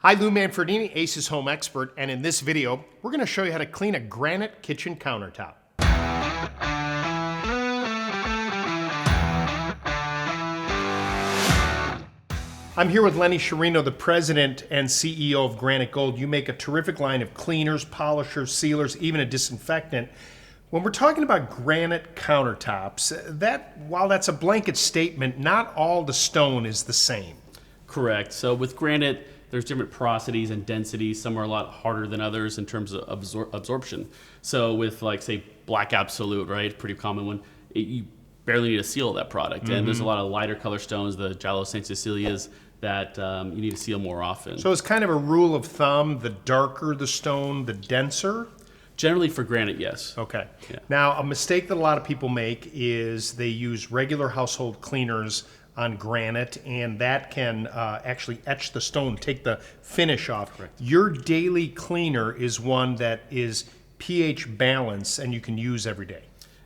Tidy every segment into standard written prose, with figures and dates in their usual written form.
Hi, Lou Manfredini, Ace's home expert, and in this video, we're going to show you how to clean a granite kitchen countertop. I'm here with Lenny Sciarrino, the president and CEO of Granite Gold. You make a terrific line of cleaners, polishers, sealers, even a disinfectant. When we're talking about granite countertops, while that's a blanket statement, not all the stone is the same. Correct. So with granite, there's different porosities and densities. Some are a lot harder than others in terms of absorption. So with, like, say, black absolute, right, pretty common one, you barely need to seal that product. And there's a lot of lighter color stones, the Giallo St. Cecilias, that you need to seal more often. So it's kind of a rule of thumb, the darker the stone, the denser? Generally for granite, yes. Okay. Yeah. Now, a mistake that a lot of people make is they use regular household cleaners on granite, and that can actually etch the stone, take the finish off. Correct. Your daily cleaner is one that is pH balanced and you can use every day.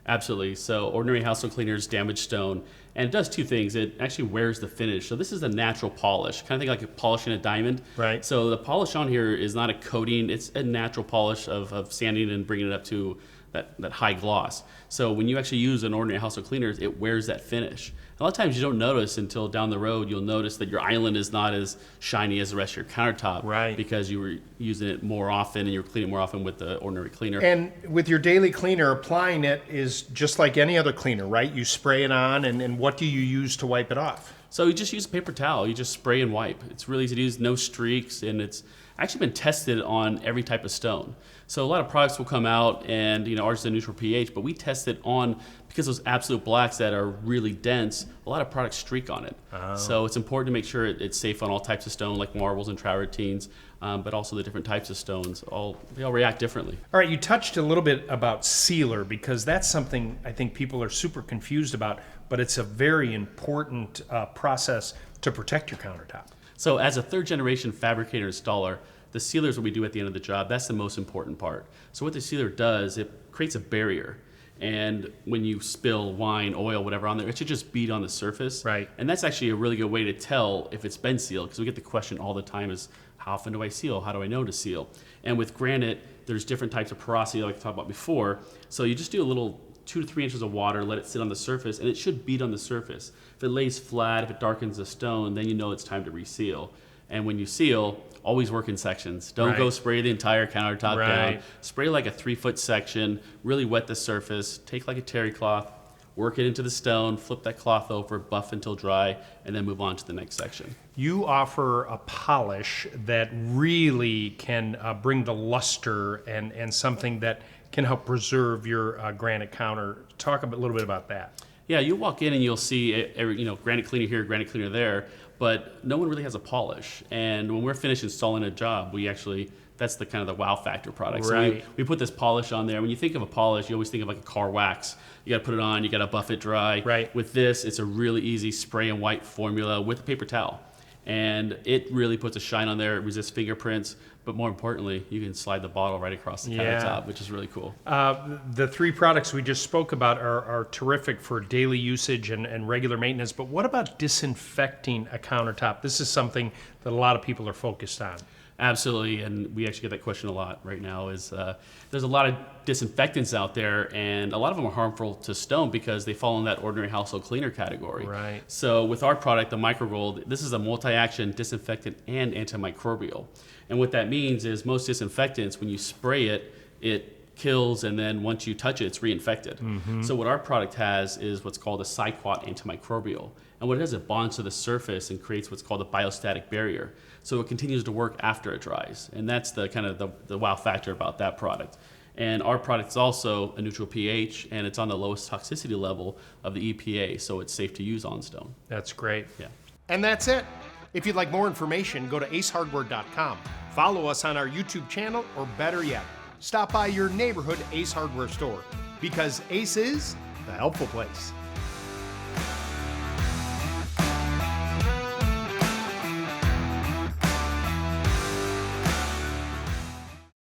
Absolutely. So ordinary household cleaners damage stone, and it does two things. It actually wears the finish. So this is a natural polish, kind of think like polishing a diamond. Right. So the polish on here is not a coating. It's a natural polish of sanding and bringing it up to that high gloss. So when you actually use an ordinary household cleaner, it wears that finish. A lot of times you don't notice until down the road. You'll notice that your island is not as shiny as the rest of your countertop, right, because you were using it more often and you're cleaning more often with the ordinary cleaner. And with your daily cleaner, applying it is just like any other cleaner, right? You spray it on, and what do you use to wipe it off? So you just use a paper towel. You just spray and wipe. It's really easy to use, no streaks, and it's actually been tested on every type of stone. So a lot of products will come out, and ours is a neutral pH, but we test it on, because those absolute blacks that are really dense, a lot of products streak on it. Oh. So it's important to make sure it's safe on all types of stone, like marbles and travertines, but also the different types of stones. They all react differently. All right, you touched a little bit about sealer, because that's something I think people are super confused about, but it's a very important process to protect your countertop. So as a third generation fabricator installer, the sealer is what we do at the end of the job. That's the most important part. So what the sealer does, it creates a barrier. And when you spill wine, oil, whatever on there, it should just bead on the surface. Right. And that's actually a really good way to tell if it's been sealed, because we get the question all the time is, how often do I seal? How do I know to seal? And with granite, there's different types of porosity like I talked about before. So you just do a little 2 to 3 inches of water, let it sit on the surface, and it should bead on the surface. If it lays flat, if it darkens the stone, then you know it's time to reseal. And when you seal, always work in sections. Don't go spray the entire countertop down. Spray like a 3-foot section, really wet the surface, take like a terry cloth, work it into the stone, flip that cloth over, buff until dry, and then move on to the next section. You offer a polish that really can bring the luster and something that can help preserve your granite counter. Talk a little bit about that. Yeah, you walk in and you'll see, granite cleaner here, granite cleaner there, but no one really has a polish. And when we're finished installing a job, that's the kind of the wow factor product. Right. So we put this polish on there. When you think of a polish, you always think of like a car wax. You got to put it on, you got to buff it dry. Right. With this, it's a really easy spray and wipe formula with a paper towel. And it really puts a shine on there. It resists fingerprints, but more importantly, you can slide the bottle right across the countertop, which is really cool. The 3 products we just spoke about are terrific for daily usage and regular maintenance, but what about disinfecting a countertop? This is something that a lot of people are focused on. Absolutely, and we actually get that question a lot right now. There's a lot of disinfectants out there, and a lot of them are harmful to stone because they fall in that ordinary household cleaner category. Right. So with our product, the Micro Gold, this is a multi-action disinfectant and antimicrobial. And what that means is most disinfectants, when you spray it, it kills, and then once you touch it, it's reinfected. So what our product has is what's called a cyquat antimicrobial. And what it does, it bonds to the surface and creates what's called a biostatic barrier. So it continues to work after it dries. And that's the kind of the wow factor about that product. And our product is also a neutral pH, and it's on the lowest toxicity level of the EPA, so it's safe to use on stone. That's great. Yeah. And that's it. If you'd like more information, go to acehardware.com. Follow us on our YouTube channel, or better yet, stop by your neighborhood Ace Hardware store, because Ace is the helpful place.